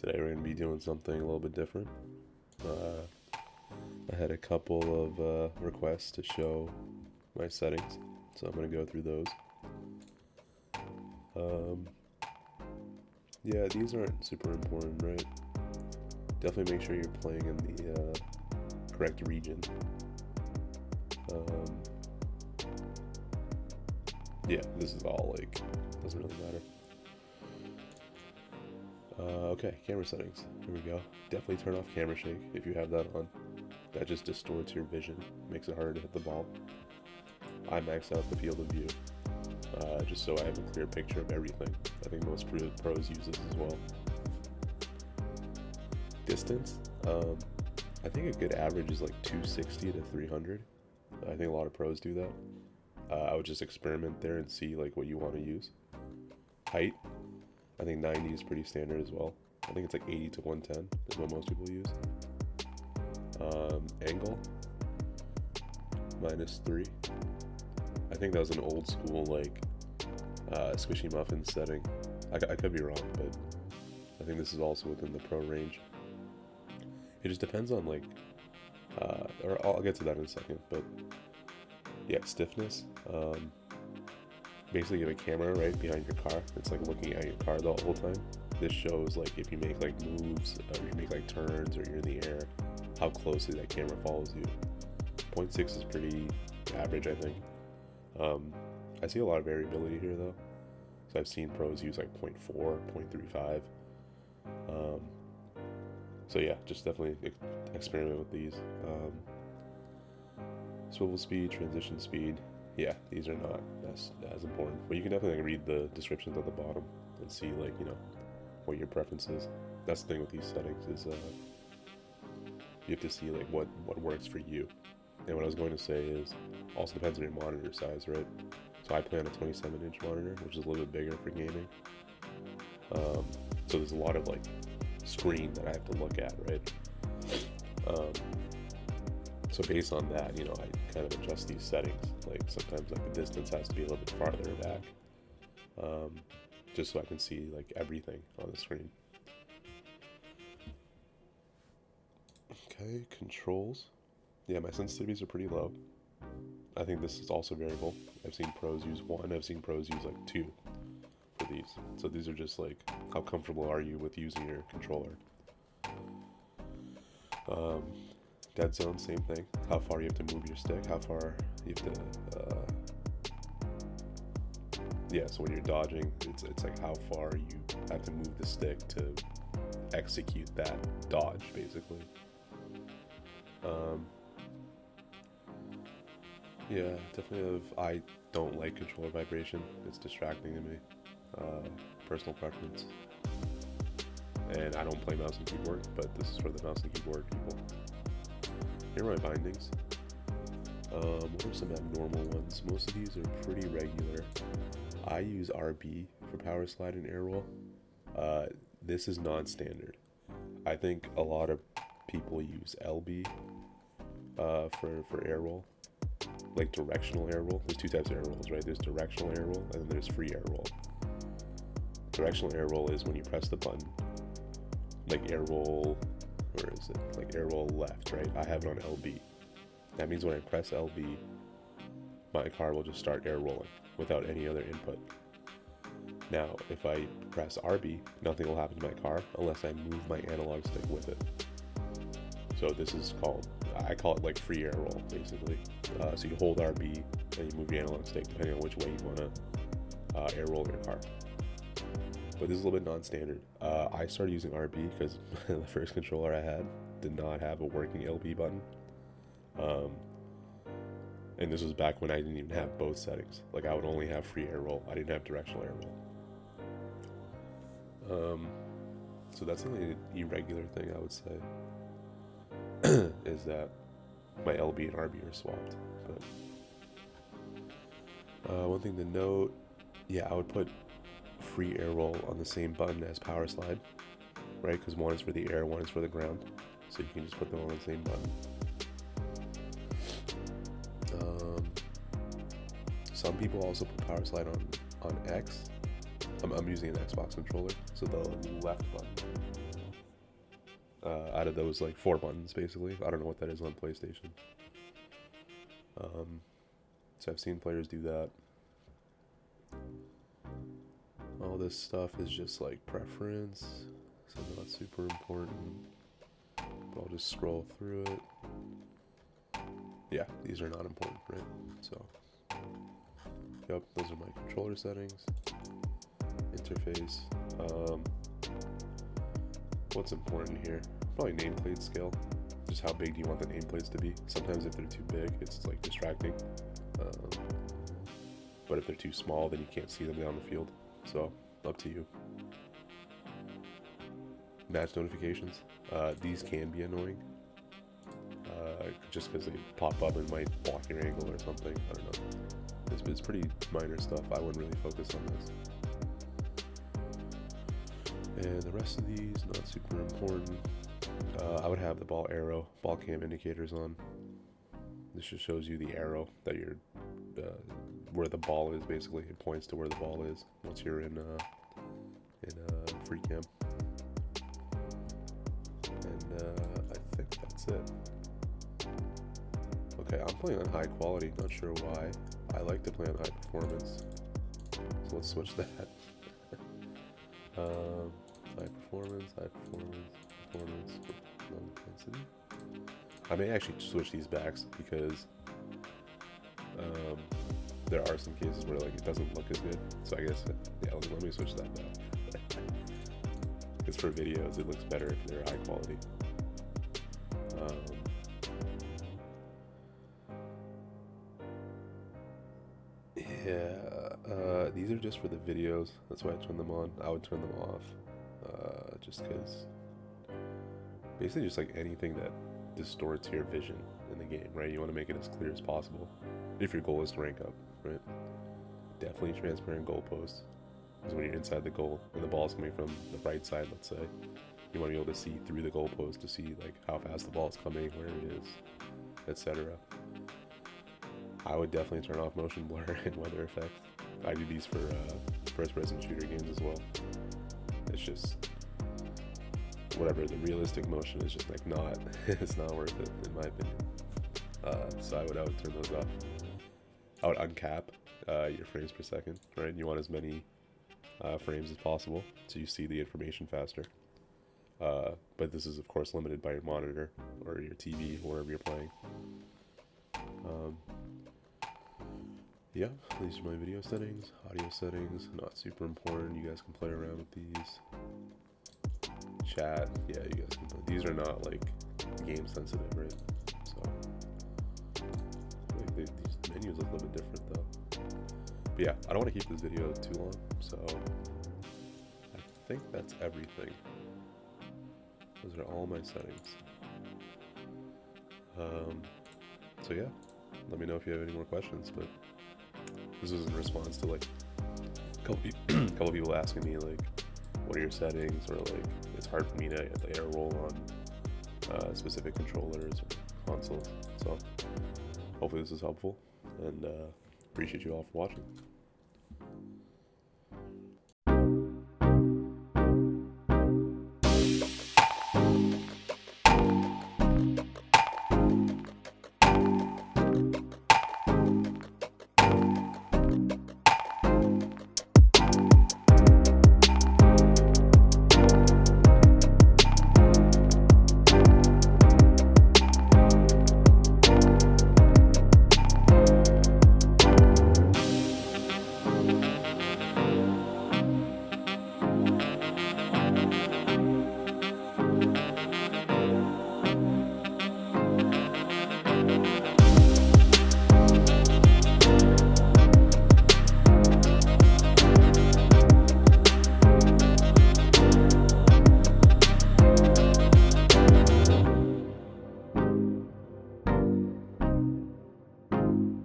Today we're going to be doing something a little bit different. I had a couple of requests to show my settings, so I'm going to go through those. Yeah, these aren't super important, right? Definitely make sure you're playing in the correct region. Yeah, this is all like, doesn't really matter. Okay, camera settings. Here we go. Definitely turn off camera shake if you have that on. That just distorts your vision, makes it harder to hit the ball. I max out the field of view, just so I have a clear picture of everything. I think most pros use this as well. Distance. I think a good average is like 260 to 300. I think a lot of pros do that. I would just experiment there and see like what you want to use. Height. I think 90 is pretty standard as well. I think it's like 80 to 110 is what most people use. Angle, -3. I think that was an old school like squishy muffin setting. I could be wrong, but I think this is also within the pro range. It just depends on like, or I'll get to that in a second, but yeah, stiffness. Basically you have a camera right behind your car. It's like looking at your car the whole time. This shows like if you make like moves or you make like turns or you're in the air, how closely that camera follows you. 0.6 is pretty average, I think. I see a lot of variability here though. So I've seen pros use like 0.4, 0.35. So yeah, just definitely experiment with these. Swivel speed, transition speed. Yeah, these are not as important, but you can definitely read the descriptions at the bottom and see like, you know, what your preference is. That's the thing with these settings is you have to see like what works for you. And what I was going to say is also depends on your monitor size, right? So I play on a 27-inch monitor, which is a little bit bigger for gaming. So there's a lot of like screen that I have to look at, right? So based on that, you know, I kind of adjust these settings. Like sometimes like the distance has to be a little bit farther back, just so I can see like everything on the screen. Okay, controls. Yeah, my sensitivities are pretty low. I think this is also variable. I've seen pros use 1, I've seen pros use like 2 for these. So these are just like, how comfortable are you with using your controller? Deadzone, same thing. How far you have to move your stick, how far you have to, yeah, so when you're dodging, it's like how far you have to move the stick to execute that dodge, basically. Yeah, definitely I don't like controller vibration. It's distracting to me. Personal preference. And I don't play mouse and keyboard, but this is for the mouse and keyboard people. Here are my bindings. What are some abnormal ones? Most of these are pretty regular. I use RB for power slide and air roll. This is non-standard. I think a lot of people use LB for air roll, like directional air roll. There's 2 types of air rolls, right? There's directional air roll and then there's free air roll. Directional air roll is when you press the button, like air roll, where is it? Like air roll left, right? I have it on LB. That means when I press LB, my car will just start air rolling without any other input. Now, if I press RB, nothing will happen to my car unless I move my analog stick with it. So this is called, I call it like free air roll, basically. So you hold RB and you move your analog stick depending on which way you want to air roll your car. But this is a little bit non-standard. I started using RB because the first controller I had did not have a working LB button. And this was back when I didn't even have both settings. Like I would only have free air roll. I didn't have directional air roll. So that's the only irregular thing I would say is that my LB and RB are swapped. But one thing to note, yeah, I would put free air roll on the same button as power slide, right? Because one is for the air, one is for the ground. So you can just put them on the same button. Some people also put power slide on X. I'm using an Xbox controller, so the left button out of those like 4 buttons basically. I don't know what that is on PlayStation. So I've seen players do that. All this stuff is just like preference, so not super important, but I'll just scroll through it. Yeah, these are not important, right? So, yep, those are my controller settings, interface. What's important here? Probably nameplate scale. Just how big do you want the nameplates to be? Sometimes if they're too big, it's like distracting. But if they're too small, then you can't see them down the field. So, up to you. Match notifications. These can be annoying. Just because they pop up and might block your angle or something. I don't know. It's pretty minor stuff. I wouldn't really focus on this. And the rest of these, not super important. I would have the ball cam indicators on. This just shows you the arrow that you're, where the ball is basically. It points to where the ball is once you're in free cam. And I think that's it. Okay, I'm playing on high quality, not sure why. I like to play on high performance. So let's switch that. High performance, low intensity. I may actually switch these backs because there are some cases where like it doesn't look as good. So I guess, yeah, let me switch that back. Because for videos, it looks better if they're high quality. These are just for the videos. That's why I turn them on. I would turn them off, just because. Basically, just like anything that distorts your vision in the game, right? You want to make it as clear as possible. If your goal is to rank up, right? Definitely transparent goalposts. Because when you're inside the goal and the ball's coming from the right side, let's say, you want to be able to see through the goalpost to see like how fast the ball's coming, where it is, etc. I would definitely turn off motion blur and weather effects. I do these for first-person shooter games as well. It's just whatever, the realistic motion is just like not, it's not worth it in my opinion. So I would turn those off. I would uncap your frames per second, right? You want as many frames as possible so you see the information faster. But this is of course limited by your monitor or your TV, wherever you're playing. Yeah, these are my video settings, audio settings, not super important. You guys can play around with these. Chat, yeah, you guys can play. These are not like game sensitive, right? So, like these menus look a little bit different though. But yeah, I don't want to keep this video too long, so I think that's everything. Those are all my settings. So yeah, let me know if you have any more questions, but this was in response to like a couple people asking me like, what are your settings, or like it's hard for me to like, air roll on specific controllers or consoles. So hopefully this is helpful, and appreciate you all for watching.